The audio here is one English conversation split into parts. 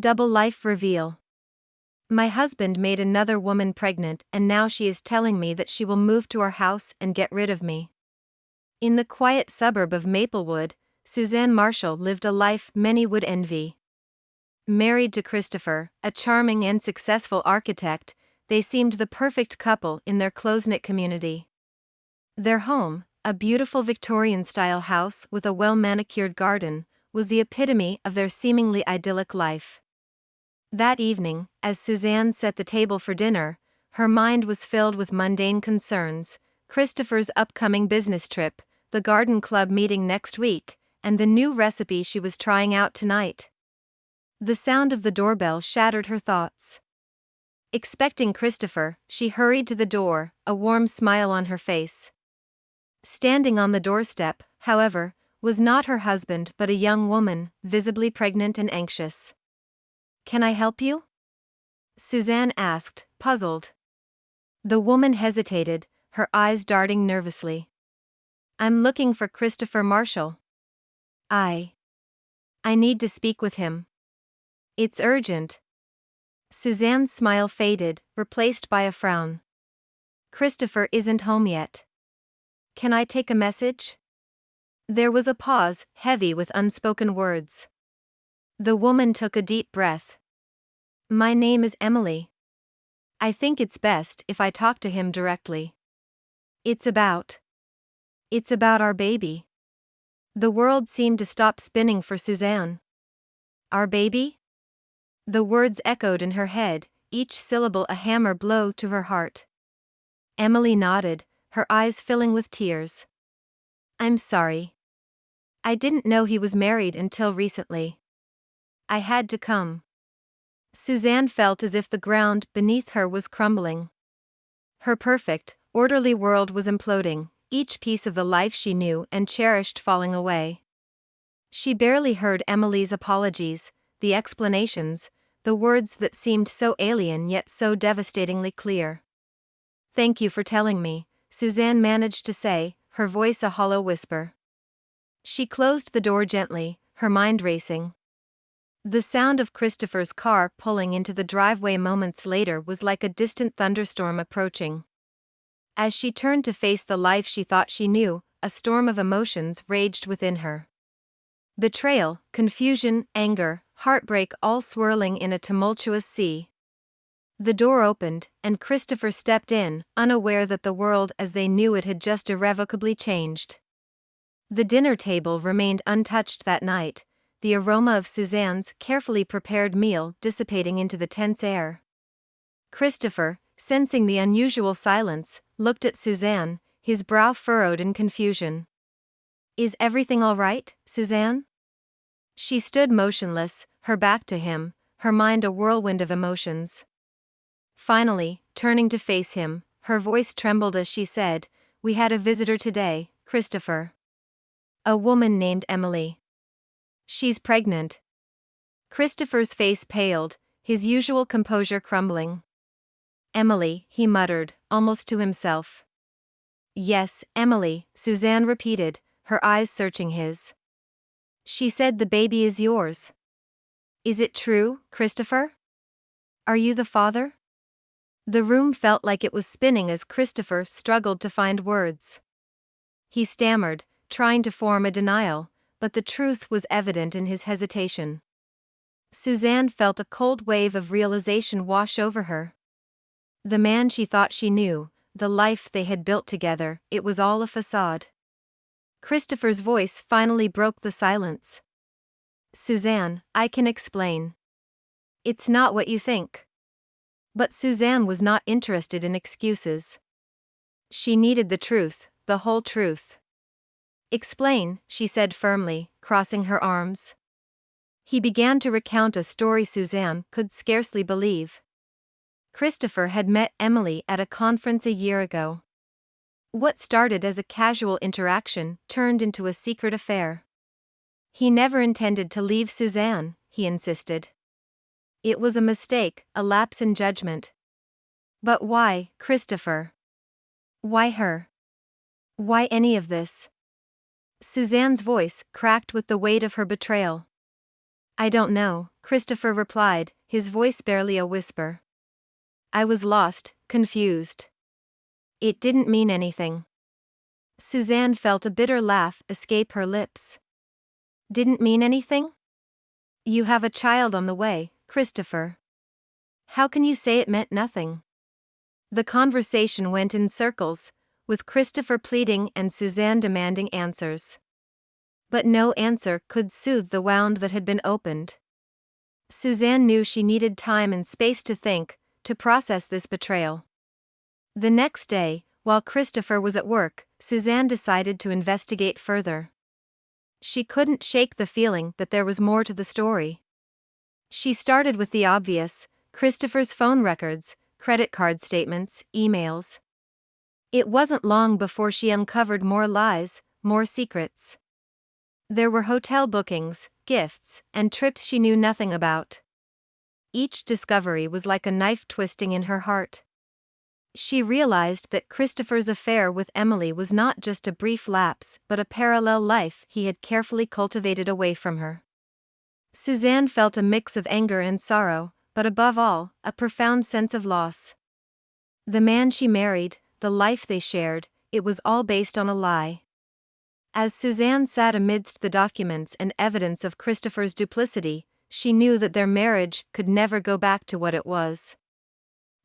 Double life reveal. My husband made another woman pregnant and now she is telling me that she will move to our house and get rid of me. In the quiet suburb of Maplewood, Suzanne Marshall lived a life many would envy. Married to Christopher, a charming and successful architect, they seemed the perfect couple in their close-knit community. Their home, a beautiful Victorian-style house with a well-manicured garden, was the epitome of their seemingly idyllic life. That evening, as Suzanne set the table for dinner, her mind was filled with mundane concerns: Christopher's upcoming business trip, the garden club meeting next week, and the new recipe she was trying out tonight. The sound of the doorbell shattered her thoughts. Expecting Christopher, she hurried to the door, a warm smile on her face. Standing on the doorstep, however, was not her husband but a young woman, visibly pregnant and anxious. "Can I help you?" Suzanne asked, puzzled. The woman hesitated, her eyes darting nervously. "I'm looking for Christopher Marshall. I need to speak with him. It's urgent." Suzanne's smile faded, replaced by a frown. "Christopher isn't home yet. Can I take a message?" There was a pause, heavy with unspoken words. The woman took a deep breath. "My name is Emily. I think it's best if I talk to him directly. It's about our baby." The world seemed to stop spinning for Suzanne. "Our baby?" The words echoed in her head, each syllable a hammer blow to her heart. Emily nodded, her eyes filling with tears. "I'm sorry. I didn't know he was married until recently. I had to come." Suzanne felt as if the ground beneath her was crumbling. Her perfect, orderly world was imploding, each piece of the life she knew and cherished falling away. She barely heard Emily's apologies, the explanations, the words that seemed so alien yet so devastatingly clear. "Thank you for telling me," Suzanne managed to say, her voice a hollow whisper. She closed the door gently, her mind racing. The sound of Christopher's car pulling into the driveway moments later was like a distant thunderstorm approaching. As she turned to face the life she thought she knew, a storm of emotions raged within her. Betrayal, confusion, anger, heartbreak, all swirling in a tumultuous sea. The door opened, and Christopher stepped in, unaware that the world as they knew it had just irrevocably changed. The dinner table remained untouched that night, the aroma of Suzanne's carefully prepared meal dissipating into the tense air. Christopher, sensing the unusual silence, looked at Suzanne, his brow furrowed in confusion. "Is everything all right, Suzanne?" She stood motionless, her back to him, her mind a whirlwind of emotions. Finally, turning to face him, her voice trembled as she said, "We had a visitor today, Christopher. A woman named Emily. She's pregnant." Christopher's face paled, his usual composure crumbling. "Emily," he muttered, almost to himself. "Yes, Emily," Suzanne repeated, her eyes searching his. "She said the baby is yours. Is it true, Christopher? Are you the father?" The room felt like it was spinning as Christopher struggled to find words. He stammered, trying to form a denial, but the truth was evident in his hesitation. Suzanne felt a cold wave of realization wash over her. The man she thought she knew, the life they had built together, it was all a facade. Christopher's voice finally broke the silence. "Suzanne, I can explain. It's not what you think." But Suzanne was not interested in excuses. She needed the truth, the whole truth. "Explain," she said firmly, crossing her arms. He began to recount a story Suzanne could scarcely believe. Christopher had met Emily at a conference a year ago. What started as a casual interaction turned into a secret affair. He never intended to leave Suzanne, he insisted. It was a mistake, a lapse in judgment. But why, Christopher? Why her? Why any of this? Suzanne's voice cracked with the weight of her betrayal. "I don't know," Christopher replied, his voice barely a whisper. I was lost, confused. It didn't mean anything. Suzanne felt a bitter laugh escape her lips. Didn't mean anything? You have a child on the way, Christopher. How can you say it meant nothing? The conversation went in circles, with Christopher pleading and Suzanne demanding answers. But no answer could soothe the wound that had been opened. Suzanne knew she needed time and space to think, to process this betrayal. The next day, while Christopher was at work, Suzanne decided to investigate further. She couldn't shake the feeling that there was more to the story. She started with the obvious: Christopher's phone records, credit card statements, emails. It wasn't long before she uncovered more lies, more secrets. There were hotel bookings, gifts, and trips she knew nothing about. Each discovery was like a knife twisting in her heart. She realized that Christopher's affair with Emily was not just a brief lapse but a parallel life he had carefully cultivated away from her. Suzanne felt a mix of anger and sorrow, but above all, a profound sense of loss. The man she married, the life they shared, it was all based on a lie. As Suzanne sat amidst the documents and evidence of Christopher's duplicity, she knew that their marriage could never go back to what it was.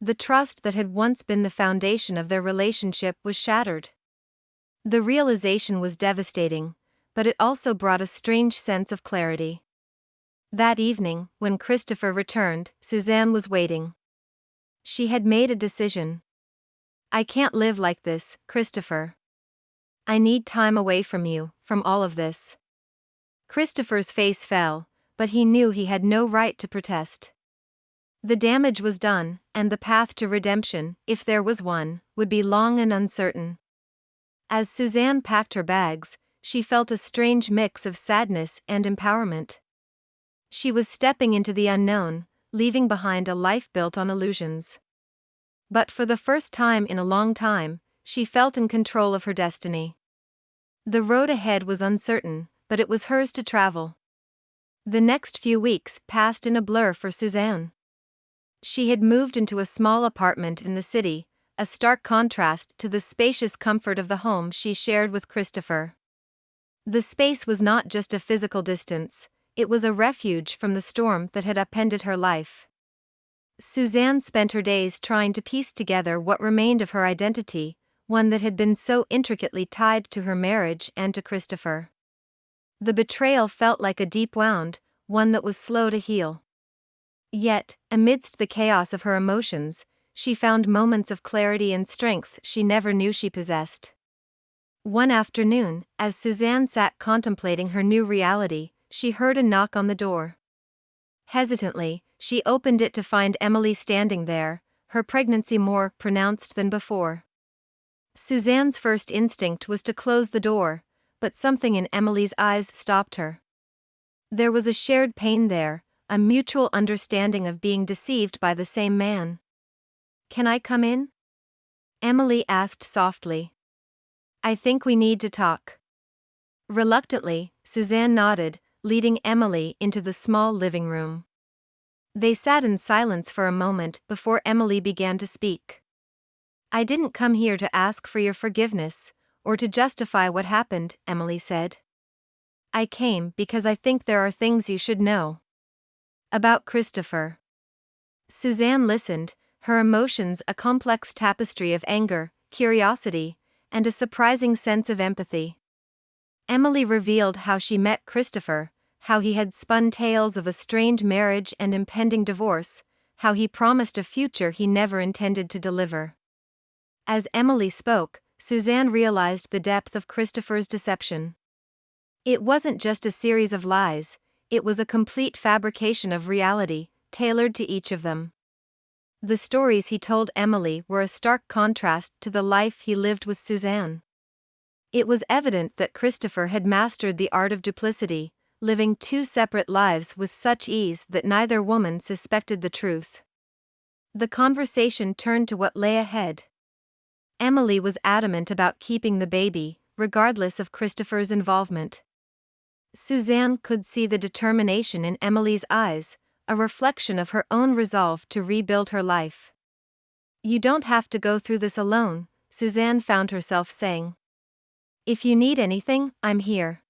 The trust that had once been the foundation of their relationship was shattered. The realization was devastating, but it also brought a strange sense of clarity. That evening, when Christopher returned, Suzanne was waiting. She had made a decision. I can't live like this, Christopher. I need time away from you, from all of this. Christopher's face fell, but he knew he had no right to protest. The damage was done, and the path to redemption, if there was one, would be long and uncertain. As Suzanne packed her bags, she felt a strange mix of sadness and empowerment. She was stepping into the unknown, leaving behind a life built on illusions. But for the first time in a long time, she felt in control of her destiny. The road ahead was uncertain, but it was hers to travel. The next few weeks passed in a blur for Suzanne. She had moved into a small apartment in the city, a stark contrast to the spacious comfort of the home she shared with Christopher. The space was not just a physical distance, it was a refuge from the storm that had upended her life. Suzanne spent her days trying to piece together what remained of her identity, one that had been so intricately tied to her marriage and to Christopher. The betrayal felt like a deep wound, one that was slow to heal. Yet, amidst the chaos of her emotions, she found moments of clarity and strength she never knew she possessed. One afternoon, as Suzanne sat contemplating her new reality, she heard a knock on the door. Hesitantly, she opened it to find Emily standing there, her pregnancy more pronounced than before. Suzanne's first instinct was to close the door, but something in Emily's eyes stopped her. There was a shared pain there, a mutual understanding of being deceived by the same man. Can I come in? Emily asked softly. I think we need to talk. Reluctantly, Suzanne nodded, leading Emily into the small living room. They sat in silence for a moment before Emily began to speak. I didn't come here to ask for your forgiveness, or to justify what happened, Emily said. I came because I think there are things you should know. About Christopher. Suzanne listened, her emotions a complex tapestry of anger, curiosity, and a surprising sense of empathy. Emily revealed how she met Christopher, how he had spun tales of a strained marriage and impending divorce, how he promised a future he never intended to deliver. As Emily spoke, Suzanne realized the depth of Christopher's deception. It wasn't just a series of lies, it was a complete fabrication of reality, tailored to each of them. The stories he told Emily were a stark contrast to the life he lived with Suzanne. It was evident that Christopher had mastered the art of duplicity, living two separate lives with such ease that neither woman suspected the truth. The conversation turned to what lay ahead. Emily was adamant about keeping the baby, regardless of Christopher's involvement. Suzanne could see the determination in Emily's eyes, a reflection of her own resolve to rebuild her life. "You don't have to go through this alone," Suzanne found herself saying. "If you need anything, I'm here."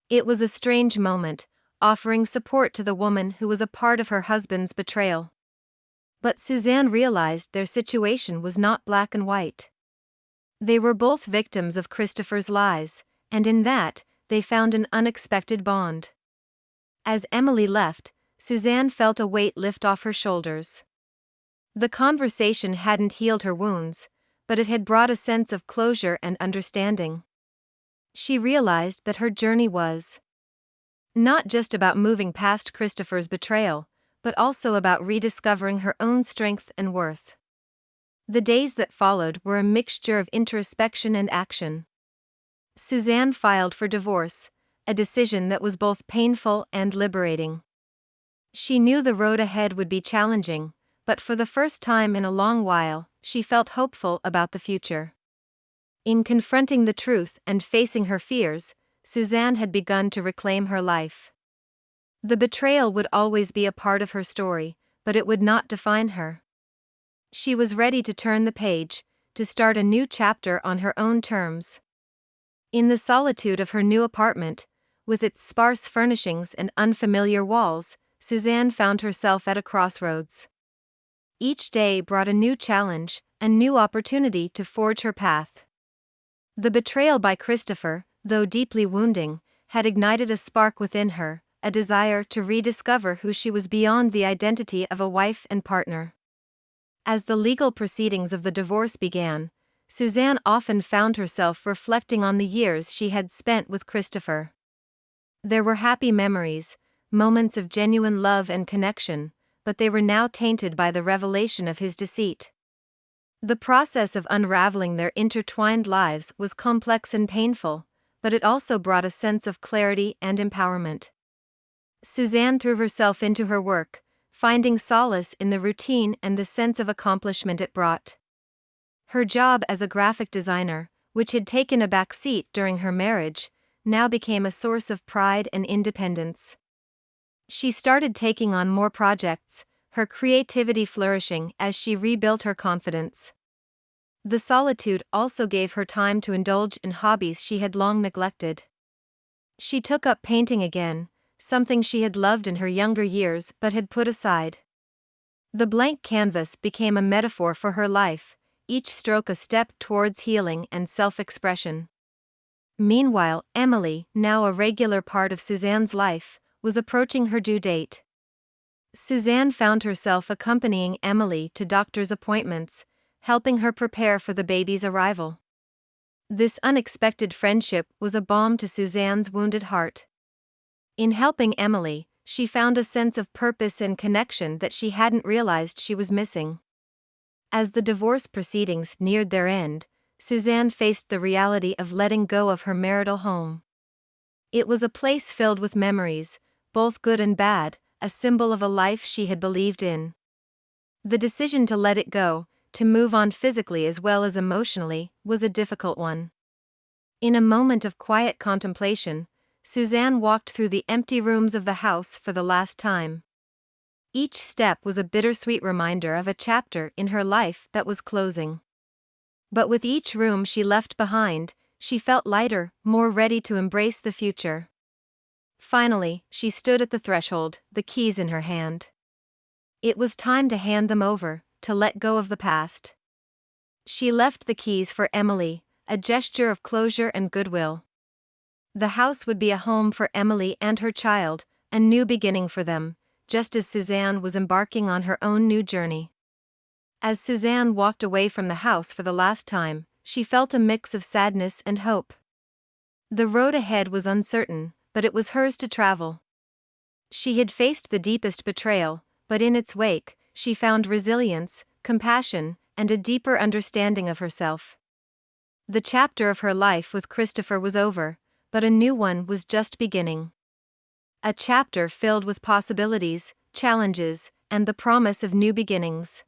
It was a strange moment, offering support to the woman who was a part of her husband's betrayal. But Suzanne realized their situation was not black and white. They were both victims of Christopher's lies, and in that, they found an unexpected bond. As Emily left, Suzanne felt a weight lift off her shoulders. The conversation hadn't healed her wounds, but it had brought a sense of closure and understanding. She realized that her journey was not just about moving past Christopher's betrayal, but also about rediscovering her own strength and worth. The days that followed were a mixture of introspection and action. Suzanne filed for divorce, a decision that was both painful and liberating. She knew the road ahead would be challenging, but for the first time in a long while, she felt hopeful about the future. In confronting the truth and facing her fears, Suzanne had begun to reclaim her life. The betrayal would always be a part of her story, but it would not define her. She was ready to turn the page, to start a new chapter on her own terms. In the solitude of her new apartment, with its sparse furnishings and unfamiliar walls, Suzanne found herself at a crossroads. Each day brought a new challenge, a new opportunity to forge her path. The betrayal by Christopher, though deeply wounding, had ignited a spark within her, a desire to rediscover who she was beyond the identity of a wife and partner. As the legal proceedings of the divorce began, Suzanne often found herself reflecting on the years she had spent with Christopher. There were happy memories, moments of genuine love and connection, but they were now tainted by the revelation of his deceit. The process of unraveling their intertwined lives was complex and painful, but it also brought a sense of clarity and empowerment. Suzanne threw herself into her work, finding solace in the routine and the sense of accomplishment it brought. Her job as a graphic designer, which had taken a back seat during her marriage, now became a source of pride and independence. She started taking on more projects, her creativity flourishing as she rebuilt her confidence. The solitude also gave her time to indulge in hobbies she had long neglected. She took up painting again, something she had loved in her younger years but had put aside. The blank canvas became a metaphor for her life, each stroke a step towards healing and self-expression. Meanwhile, Emily, now a regular part of Suzanne's life, was approaching her due date. Suzanne found herself accompanying Emily to doctor's appointments, helping her prepare for the baby's arrival. This unexpected friendship was a balm to Suzanne's wounded heart. In helping Emily, she found a sense of purpose and connection that she hadn't realized she was missing. As the divorce proceedings neared their end, Suzanne faced the reality of letting go of her marital home. It was a place filled with memories, both good and bad, a symbol of a life she had believed in. The decision to let it go, to move on physically as well as emotionally, was a difficult one. In a moment of quiet contemplation, Suzanne walked through the empty rooms of the house for the last time. Each step was a bittersweet reminder of a chapter in her life that was closing. But with each room she left behind, she felt lighter, more ready to embrace the future. Finally, she stood at the threshold, the keys in her hand. It was time to hand them over, to let go of the past. She left the keys for Emily, a gesture of closure and goodwill. The house would be a home for Emily and her child, a new beginning for them, just as Suzanne was embarking on her own new journey. As Suzanne walked away from the house for the last time, she felt a mix of sadness and hope. The road ahead was uncertain, but it was hers to travel. She had faced the deepest betrayal, but in its wake, she found resilience, compassion, and a deeper understanding of herself. The chapter of her life with Christopher was over, but a new one was just beginning. A chapter filled with possibilities, challenges, and the promise of new beginnings.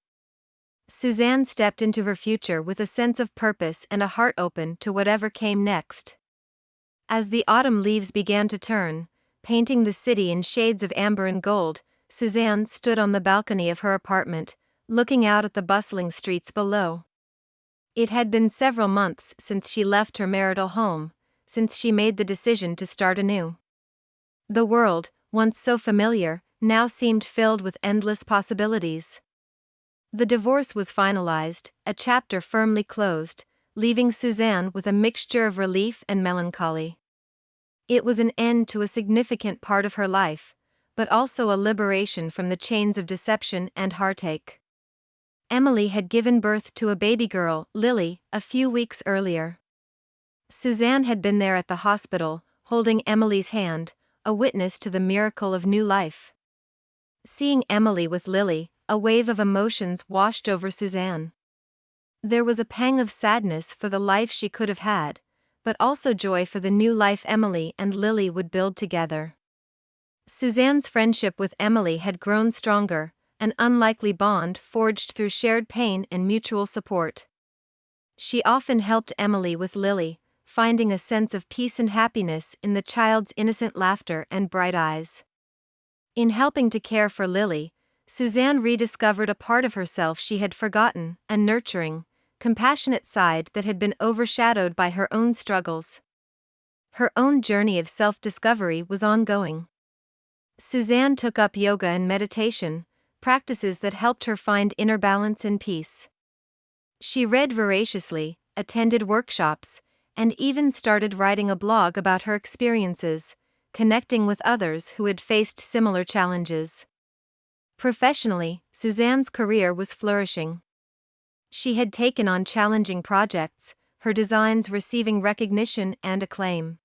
Suzanne stepped into her future with a sense of purpose and a heart open to whatever came next. As the autumn leaves began to turn, painting the city in shades of amber and gold, Suzanne stood on the balcony of her apartment, looking out at the bustling streets below. It had been several months since she left her marital home, since she made the decision to start anew. The world, once so familiar, now seemed filled with endless possibilities. The divorce was finalized, a chapter firmly closed, leaving Suzanne with a mixture of relief and melancholy. It was an end to a significant part of her life, but also a liberation from the chains of deception and heartache. Emily had given birth to a baby girl, Lily, a few weeks earlier. Suzanne had been there at the hospital, holding Emily's hand, a witness to the miracle of new life. Seeing Emily with Lily, a wave of emotions washed over Suzanne. There was a pang of sadness for the life she could have had, but also joy for the new life Emily and Lily would build together. Suzanne's friendship with Emily had grown stronger, an unlikely bond forged through shared pain and mutual support. She often helped Emily with Lily, finding a sense of peace and happiness in the child's innocent laughter and bright eyes. In helping to care for Lily, Suzanne rediscovered a part of herself she had forgotten, a nurturing, compassionate side that had been overshadowed by her own struggles. Her own journey of self-discovery was ongoing. Suzanne took up yoga and meditation, practices that helped her find inner balance and peace. She read voraciously, attended workshops, and even started writing a blog about her experiences, connecting with others who had faced similar challenges. Professionally, Suzanne's career was flourishing. She had taken on challenging projects, her designs receiving recognition and acclaim.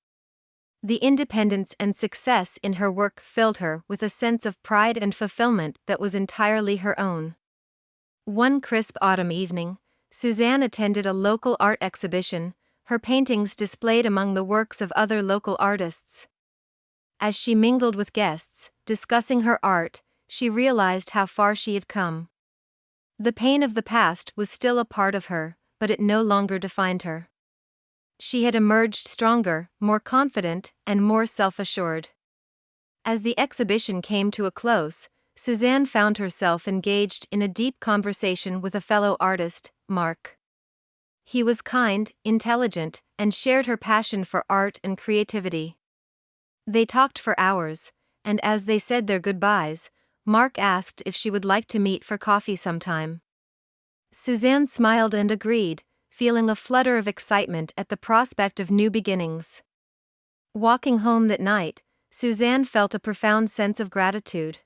The independence and success in her work filled her with a sense of pride and fulfillment that was entirely her own. One crisp autumn evening, Suzanne attended a local art exhibition, her paintings displayed among the works of other local artists. As she mingled with guests, discussing her art, she realized how far she had come. The pain of the past was still a part of her, but it no longer defined her. She had emerged stronger, more confident, and more self-assured. As the exhibition came to a close, Suzanne found herself engaged in a deep conversation with a fellow artist, Mark. He was kind, intelligent, and shared her passion for art and creativity. They talked for hours, and as they said their goodbyes, Mark asked if she would like to meet for coffee sometime. Suzanne smiled and agreed, feeling a flutter of excitement at the prospect of new beginnings. Walking home that night, Suzanne felt a profound sense of gratitude.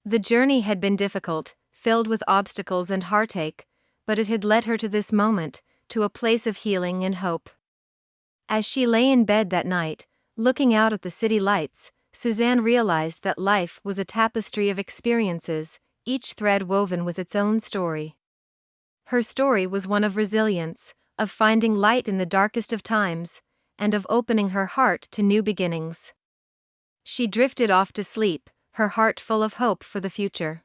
The journey had been difficult, filled with obstacles and heartache, but it had led her to this moment, to a place of healing and hope. As she lay in bed that night, looking out at the city lights, Suzanne realized that life was a tapestry of experiences, each thread woven with its own story. Her story was one of resilience, of finding light in the darkest of times, and of opening her heart to new beginnings. She drifted off to sleep, her heart full of hope for the future.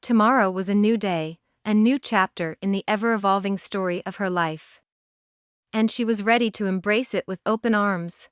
Tomorrow was a new day, a new chapter in the ever-evolving story of her life. And she was ready to embrace it with open arms.